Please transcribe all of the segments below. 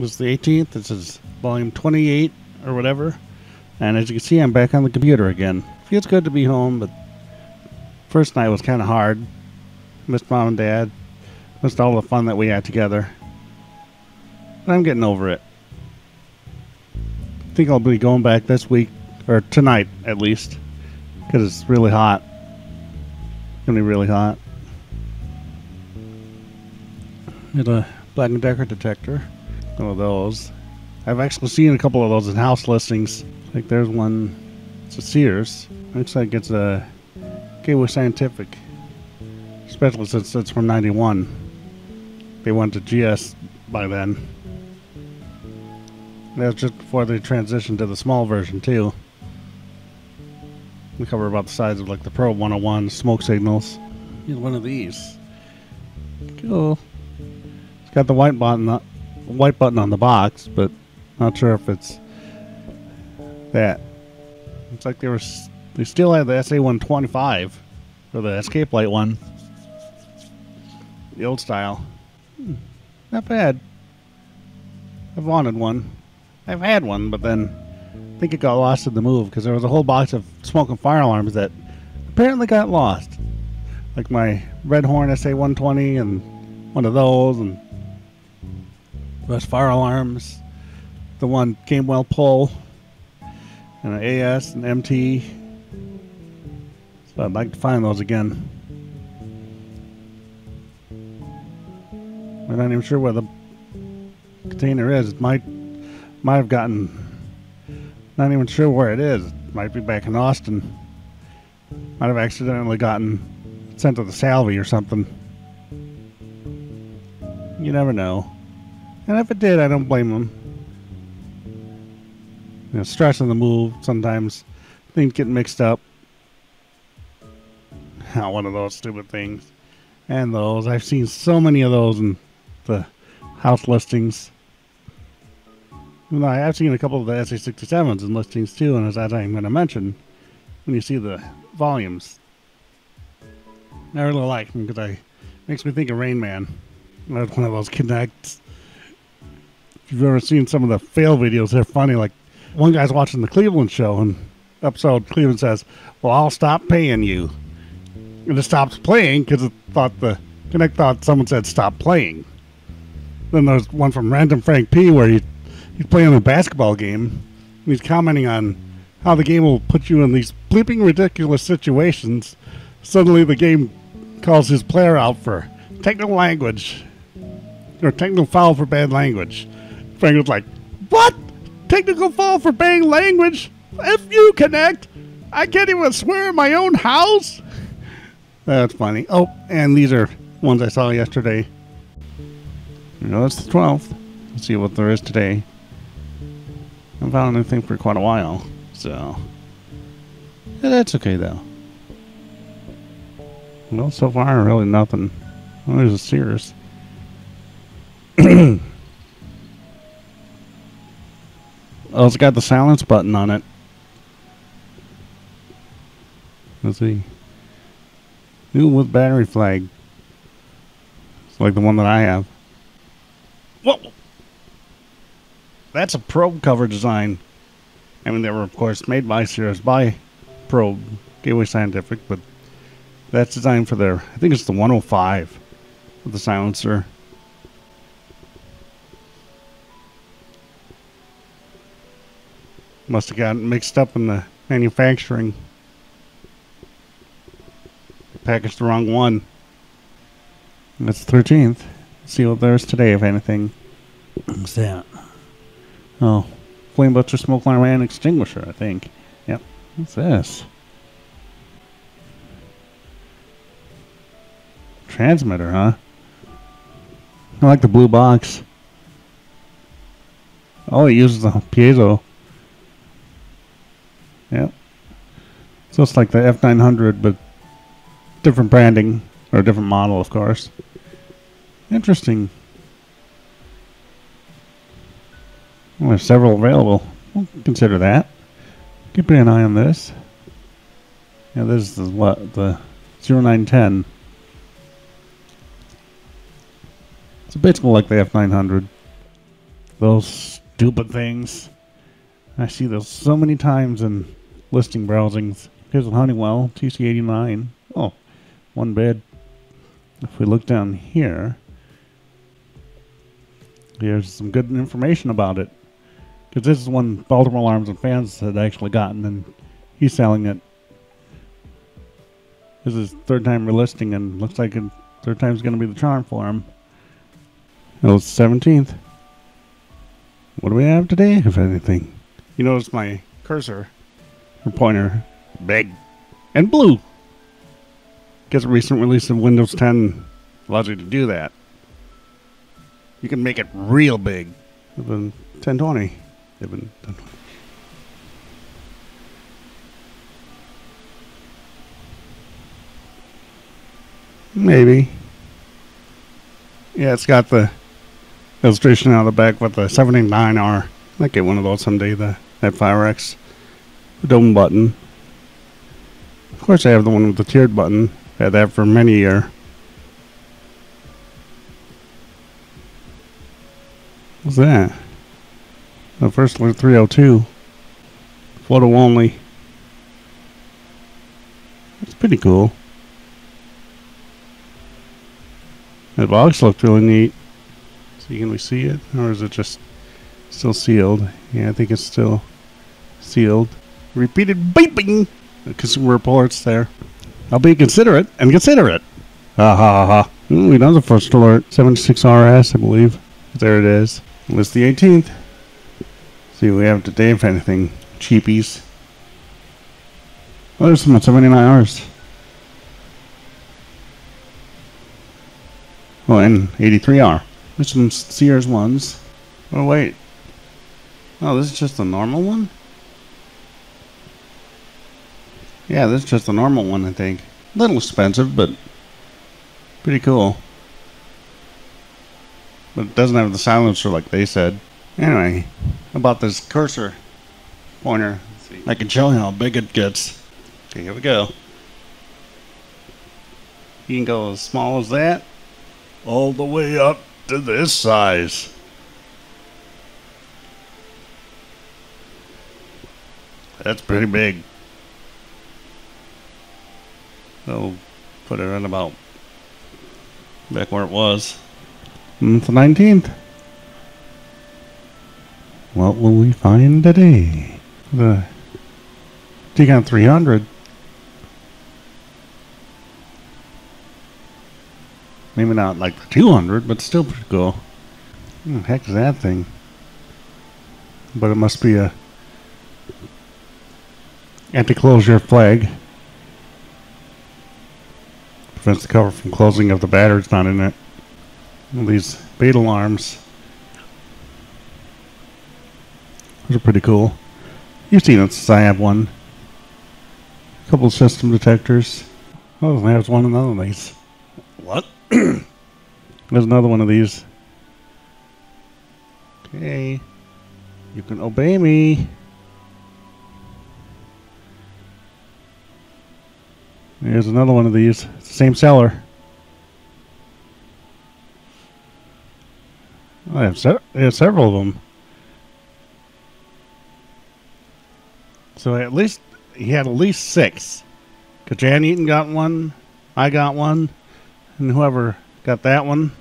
was the 18th. This is volume 28 or whatever. And as you can see, I'm back on the computer again. Feels good to be home, but first night was kind of hard. Missed mom and dad. Missed all the fun that we had together. But I'm getting over it. I think I'll be going back this week, or tonight at least, because it's really hot. It's going to be really hot. Get a Black & Decker detector. One of those. I've actually seen a couple of those in house listings. Like there's one, it's a Sears. Looks like it's a Gateway Scientific. Especially since it's from 91. They went to GS by then. That was just before they transitioned to the small version too. The cover about the size of like the Pro 101 smoke signals. Here's one of these. Cool. It's got the white button on the box, but not sure if it's that. It's like they still have the SA125 or the escape light one, the old style. Not bad. I've wanted one. I've had one, but then I think it got lost in the move because there was a whole box of smoke and fire alarms that apparently got lost. Like my Red Horn SA120 and one of those, and those fire alarms. The one Gamewell pull, and an AS and MT. So I'd like to find those again. I'm not even sure where the container is. It might have gotten. Not even sure where it is. It might be back in Austin. Might have accidentally gotten sent to the Salvy or something. You never know. And if it did, I don't blame them. You know, stress on the move. Sometimes things get mixed up. One of those stupid things. And those. I've seen so many of those in the house listings. Well, I have seen a couple of the SA67s in listings too, and as I'm going to mention, when you see the volumes, I really like them because it makes me think of Rain Man. That's one of those connects. If you've ever seen some of the fail videos, they're funny. Like one guy's watching the Cleveland show, and episode Cleveland says, "Well, I'll stop paying you," and it stops playing because it thought the Connect thought someone said stop playing. Then there's one from Random Frank P where he's playing a basketball game, and he's commenting on how the game will put you in these bleeping ridiculous situations. Suddenly the game calls his player out for technical language, or technical foul for bad language. Frank was like, "What? Technical foul for bad language? F you, Connect! I can't even swear in my own house?" That's funny. Oh, and these are ones I saw yesterday. You know, it's the 12th. Let's see what there is today. I haven't found anything for quite a while, so yeah, that's okay though. Well, so far really nothing. Well, there's a Sears. Oh, it's got the silence button on it. Let's see. New with battery flag. It's like the one that I have. Whoa! That's a probe cover design. I mean, they were, of course, made by Sears, by Probe, Gateway Scientific, but that's designed for their, I think it's the 105 with the silencer. Must have gotten mixed up in the manufacturing. Packaged the wrong one. That's the 13th. Let's see what there is today, if anything. What's that? Oh, flame buster, smoke alarm, and extinguisher, I think. Yep. What's this? Transmitter, huh? I like the blue box. Oh, it uses the piezo. Yep. So it's like the F900, but different branding, or a different model, of course. Interesting. Well, there's several available. We'll consider that. Keep an eye on this. Yeah, this is what? The 0910. It's basically like the F900. those stupid things. I see those so many times in listing browsings. Here's a Honeywell TC89. Oh, one bed. If we look down here, here's some good information about it. Because this is one Baltimore Alarms and Fans had actually gotten, and he's selling it. This is third time relisting, and looks like third time's going to be the charm for him. It was 17th. What do we have today, if anything? You notice my cursor, or pointer, big and blue. Because a recent release of Windows 10 allows you to do that. You can make it real big. Even 1020. Even 1020. Maybe. Yeah, it's got the illustration on the back with the 79R. I might get one of those someday, that Firex dome button. Of course I have the one with the tiered button. I had that for many years. What's that? The first alert 302. Photo only. That's pretty cool. The box looked really neat. So can we see it? Or is it just still sealed? Yeah, I think it's still sealed. Repeated beeping! The consumer reports there. I'll be considerate and consider it. Ha ha ha. We done the first alert. 76RS, I believe. There it is. It's the 18th. See what we have today, if anything. Cheapies. Oh, there's some at 79 hours. Oh, and 83R. There's some Sears ones. Oh, wait. Oh, this is just the normal one? Yeah, this is just the normal one, I think. A little expensive, but pretty cool. But it doesn't have the silencer like they said. Anyway, about this cursor pointer, I can show you how big it gets. Okay, here we go. You can go as small as that, all the way up to this size. That's pretty big. So, put it in about back where it was. And it's the 19th. What will we find today? The T-Con 300. Maybe not like the 200, but still pretty cool. What the heck is that thing? But it must be a anti-closure flag. Prevents the cover from closing if the battery's not in it. These bait alarms. Those are pretty cool. You've seen it since I have one. A couple of system detectors. Oh, there's one another of these. What? There's another one of these. Okay. You can obey me. Here's another one of these. It's the same seller. I have several of them. So at least he had at least 6. Cause Jan Eaton got one, I got one, and whoever got that one.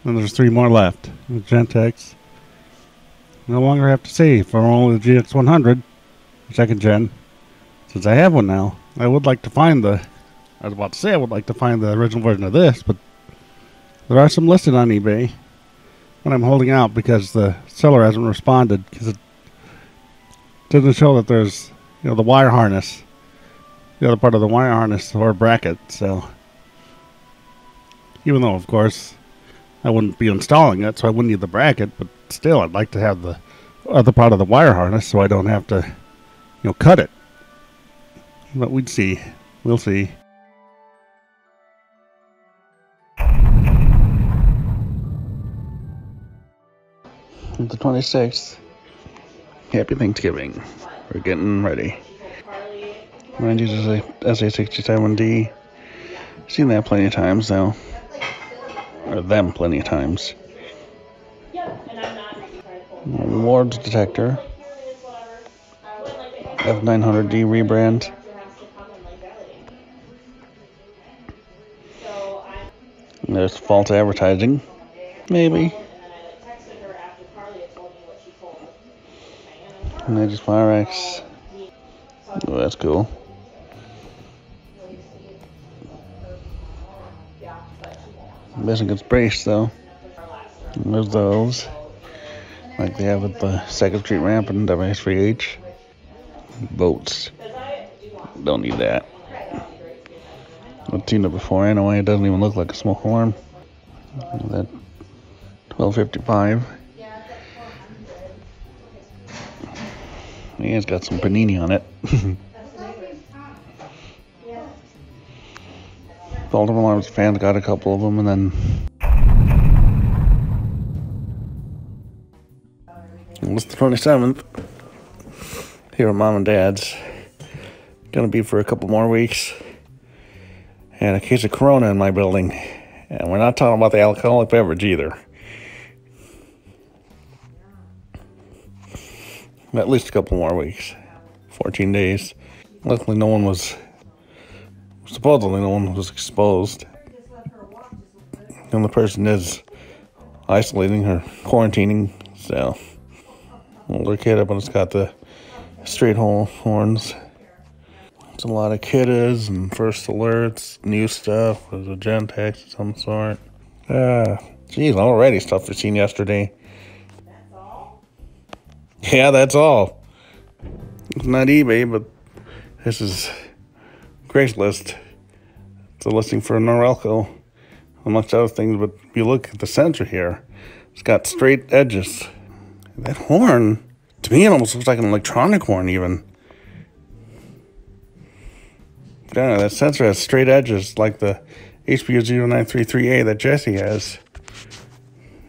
And there's 3 more left. With Gentex. No longer have to save for only the GX100, second gen. Since I have one now, I would like to find I was about to say I would like to find the original version of this, but there are some listed on eBay. And I'm holding out because the seller hasn't responded, because it doesn't show that there's, the wire harness, the other part of the wire harness or bracket. So even though, of course, I wouldn't be installing it, so I wouldn't need the bracket, but still, I'd like to have the other part of the wire harness so I don't have to, cut it. But we'd see. We'll see. The 26th. Happy Thanksgiving. We're getting ready. Mine uses a SA67D. Seen that plenty of times now. Or them plenty of times. Rewards detector. F900D rebrand. And there's false advertising. Maybe. And they just Firex. Oh, that's cool. Missing its brace though. And there's those. Like they have at the 2nd Street ramp and WS3H. Boats. Don't need that. I've seen it before anyway. It doesn't even look like a smoke alarm. That 1255. Yeah, it's got some panini on it. Baltimore Alarms fans got a couple of them, and then it's the 27th. Here at Mom and Dad's. Gonna be for a couple more weeks. And a case of Corona in my building. And we're not talking about the alcoholic beverage either. At least a couple more weeks. 14 days. Luckily supposedly no one was exposed. And the person is isolating or quarantining. So, older kid up and it's got the straight hole horns. It's a lot of kiddas and first alerts, new stuff. There's a Gentex of some sort. Geez, already stuff we've seen yesterday. Yeah, that's all. It's not eBay, but this is Craigslist. It's a listing for a Norelco, amongst other things. But if you look at the sensor here, it's got straight edges. That horn, to me, it almost looks like an electronic horn even. Yeah, that sensor has straight edges like the HPU0933A that Jesse has.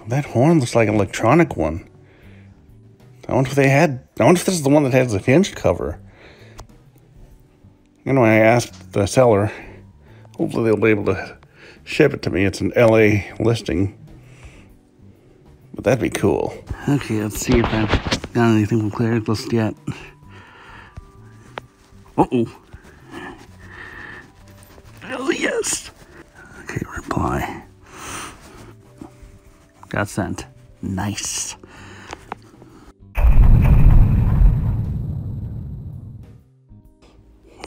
That horn looks like an electronic one. I wonder if this is the one that has the hinged cover. Anyway, I asked the seller. Hopefully they'll be able to ship it to me. It's an LA listing. But that'd be cool. Okay, let's see if I've got anything from Craigslist yet. Uh-oh. Oh, yes. Okay, reply. Got sent. Nice.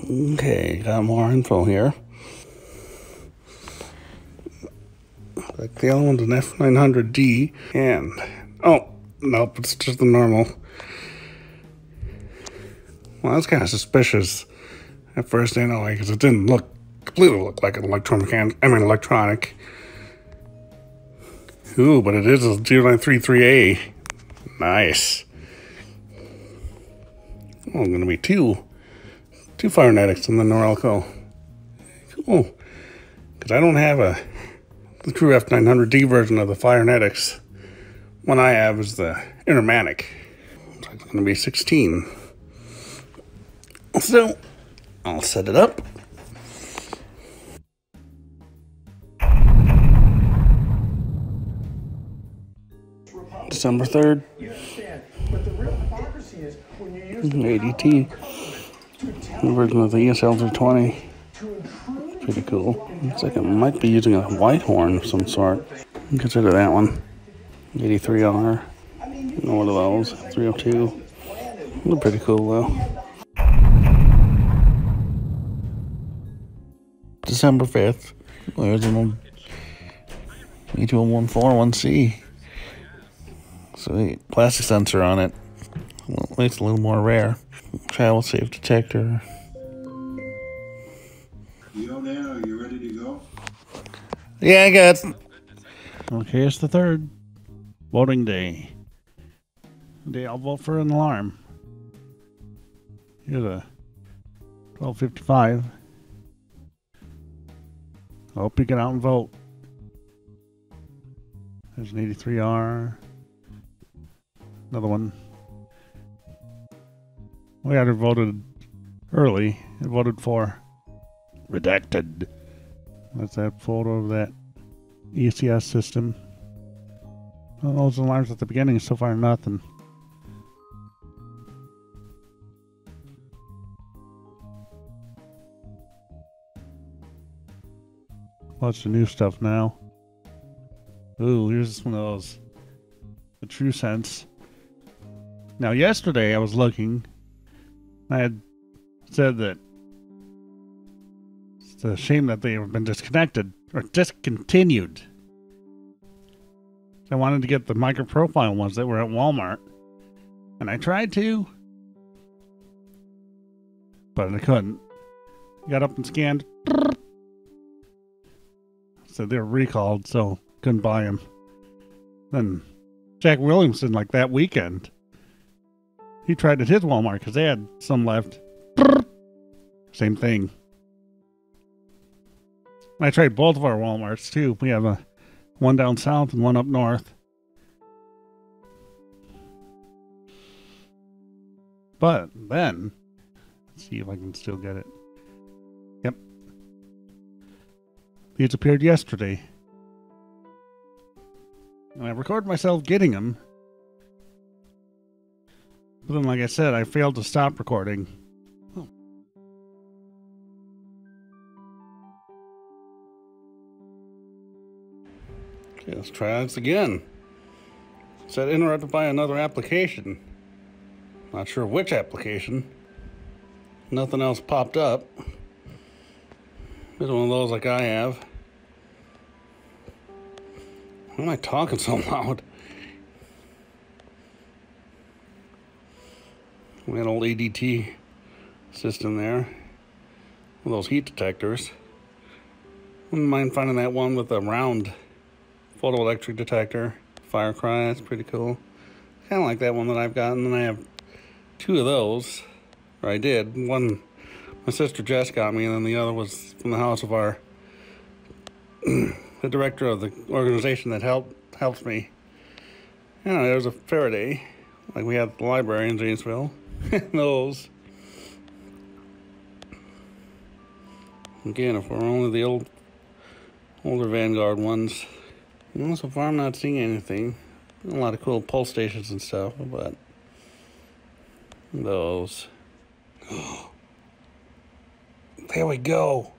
Okay, got more info here. Like the other one's an F900D, and oh, nope, it's just the normal. Well, that's kind of suspicious at first anyway, because it didn't completely look like an electronic. Ooh, but it is a 0933A. Nice. Oh, gonna be two Firenetics in the Norelco. Cool. Because I don't have the true F900D version of the Firenetics. One I have is the Intermatic. It's going to be 16. So, I'll set it up. December 3rd. ADT. The version of the ESL 320. Pretty cool. Looks like it might be using a white horn of some sort. Consider that one. 83R. One of those. 302. They're pretty cool though. December 5th. There's an old E2014-1C. Sweet. Plastic sensor on it. Well, it makes it a little more rare. Travel safe detector. You now, are you ready to go? Yeah, I got it. Okay, it's the 3rd. Voting day. Day I'll vote for an alarm. Here's a 1255. I hope you get out and vote. There's an 83R. Another one. We had voted early. I voted for redacted. That's that photo of that ECS system. All those alarms at the beginning, so far nothing. What's the new stuff now? Ooh, here's one of those. The True Sense. Now, yesterday I was looking. I had said that it's a shame that they have been disconnected or discontinued. I wanted to get the micro profile ones that were at Walmart, and I tried to, but I couldn't. Got up and scanned. Said they were recalled, so couldn't buy them. Then Jack Williamson, like that weekend, he tried at his Walmart because they had some left. Same thing. I tried both of our Walmarts too. We have one down south and one up north. But then, let's see if I can still get it. Yep. These appeared yesterday. And I recorded myself getting them. But then, like I said, I failed to stop recording. Oh. Okay, let's try this again. It said interrupted by another application. Not sure which application. Nothing else popped up. It's one of those like I have. Why am I talking so loud? We had an old ADT system there. One of those heat detectors. Wouldn't mind finding that one with a round photoelectric detector. Fire cry, that's pretty cool. Kind of like that one that I've got. And then I have two of those. Or I did. One my sister Jess got me, and then the other was from the house of our the director of the organization that helps me. You know, there's a Faraday, like we had at the library in Janesville. Those. Again, if we're only the older Vanguard ones. Well, so far I'm not seeing anything. A lot of cool pulse stations and stuff, but those. There we go.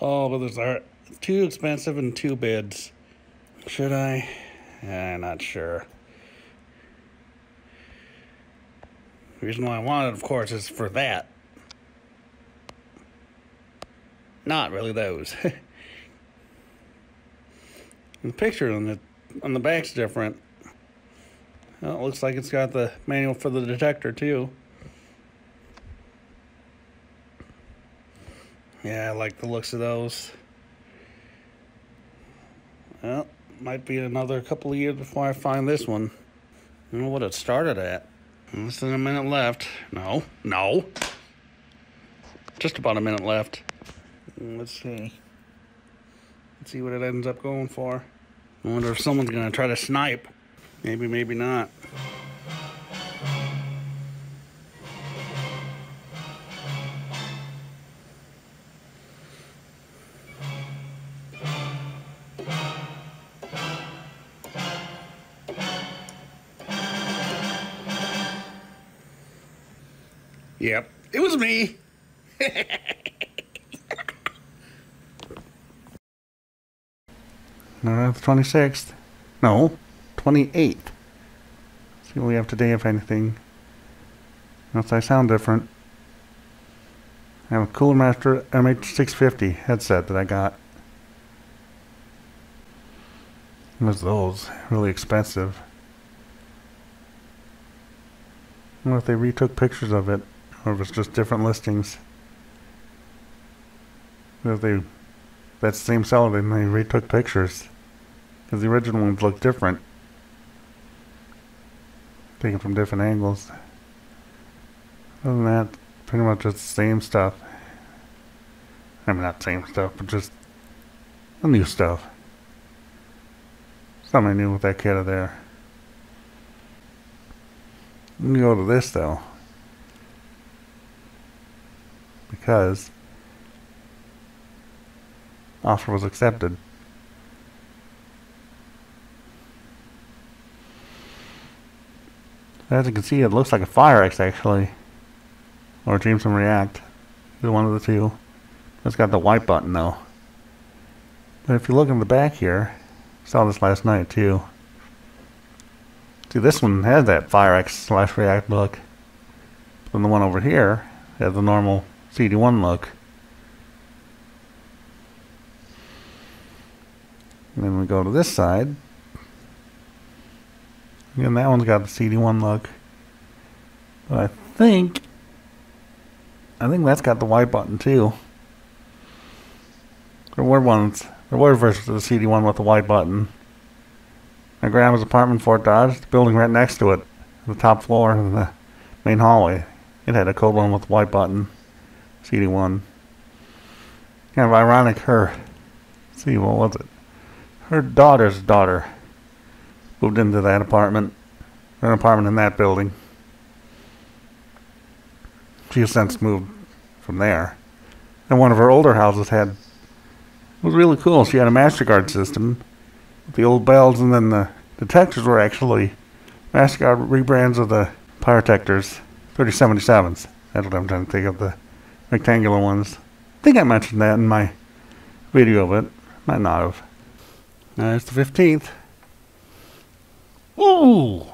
Oh, but those are too expensive and two bids. Should I? Not sure. The reason why I want it, of course, is for that. Not really those. The picture on the back's different. Well, it looks like it's got the manual for the detector too. Yeah, I like the looks of those. Well, might be another couple of years before I find this one. I don't know what it started at. Less than a minute left. No. Just about a minute left. Let's see. Let's see what it ends up going for. I wonder if someone's gonna try to snipe. Maybe, maybe not. Yep, it was me. No, the 26th. No, 28th. See what we have today, if anything. Unless I sound different. I have a Cooler Master MH650 headset that I got. It was those. Really expensive. I wonder if they retook pictures of it, or if it's just different listings. If that's the same seller, then they retook pictures. Because the original ones look different. Taken from different angles. Other than that, pretty much just the same stuff. I mean, not same stuff, but just the new stuff. Something new with that kit of there. Let me go to this though. Because offer was accepted. As you can see, it looks like a Fire X actually, or Jameson React. Either one of the two. It's got the white button though. But if you look in the back here, I saw this last night too. See, this one has that Fire X / React look. Then the one over here has the normal CD1 look. And then we go to this side. Again, that one's got the CD1 look. But I think that's got the white button too. There were versions of the CD1 with the white button. My grandma's apartment in Fort Dodge, the building right next to it, the top floor of the main hallway, it had a code one with the white button, CD1. Kind of ironic, what was it? Her daughter's daughter moved into that apartment, an apartment in that building. She has since moved from there. And one of her older houses was really cool. She had a MasterCard system with the old bells, and then the detectors were actually MasterCard rebrands of the Pyrotectors 3077s. That's what I'm trying to think of, the rectangular ones. I think I mentioned that in my video of it. Might not have. It's the 15th. Ooh!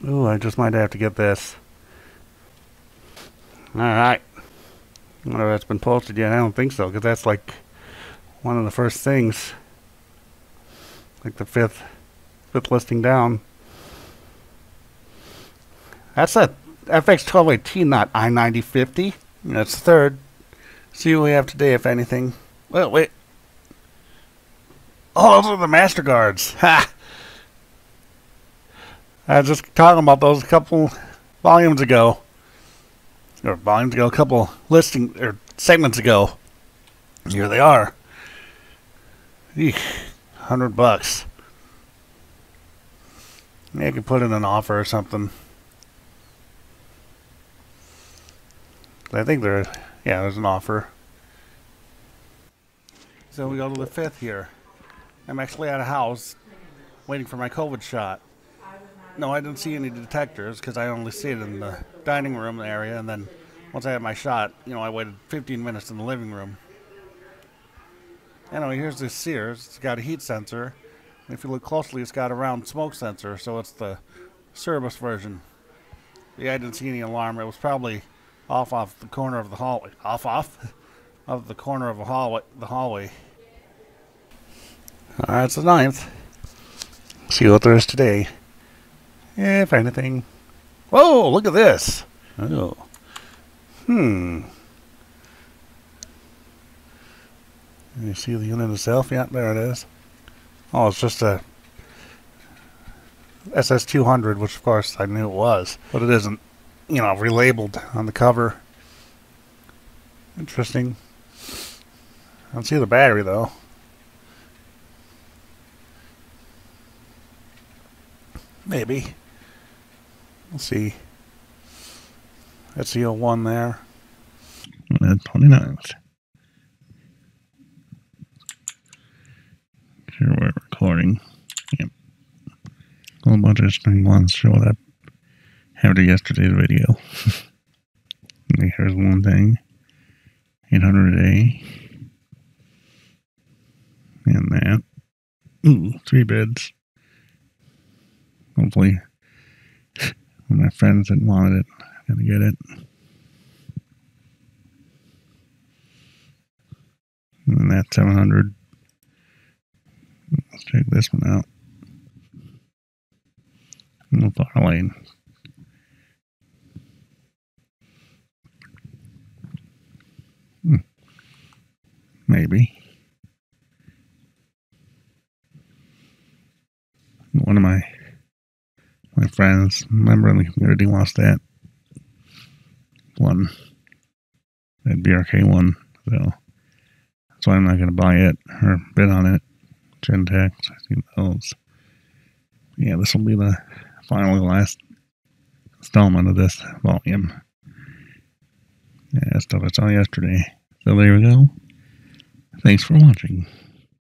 Ooh, I just might have to get this. Alright. I wonder if that's been posted yet. I don't think so, because that's like one of the first things. Like the fifth listing down. That's a FX1218, not I-9050. That's the third. See what we have today, if anything. Well, wait. Oh, those are the MasterCards. Ha! I was just talking about those a couple volumes ago. Or volumes ago, a couple segments ago. Here they are. Eesh, $100. Maybe I could put in an offer or something. I think there's an offer. So we go to the 5th here. I'm actually at a house waiting for my COVID shot. No, I didn't see any detectors because I only see it in the dining room area, and then once I had my shot, I waited 15 minutes in the living room. Anyway, here's this Sears. It's got a heat sensor. And if you look closely, it's got a round smoke sensor, so it's the Cerberus version. Yeah, I didn't see any alarm. It was probably off the corner of the hallway. Of the corner of the hallway. Alright, it's the 9th. See what there is today. If anything. Whoa, look at this. Oh. You see the unit itself? Yeah, there it is. Oh, it's just a SS200, which of course I knew it was, but it isn't, relabeled on the cover. Interesting. I don't see the battery though. Maybe. We'll see. That's the 01 there. And 29th. Here we're recording. Yep. A whole bunch of string ones show that after yesterday's video. Here's one thing. 800 a day. And that. Ooh, 3 beds. Hopefully, one of my friends that wanted it, I'm gonna get it. And then that's 700. Let's check this one out. No far lane. Maybe. One of my friends, member in the community, wants that one, that BRK one, so that's why I'm not going to buy it or bid on it. Gentex, I see those. Yeah, this will be the finally last installment of this volume. Yeah, stuff I saw yesterday. So there we go. Thanks for watching.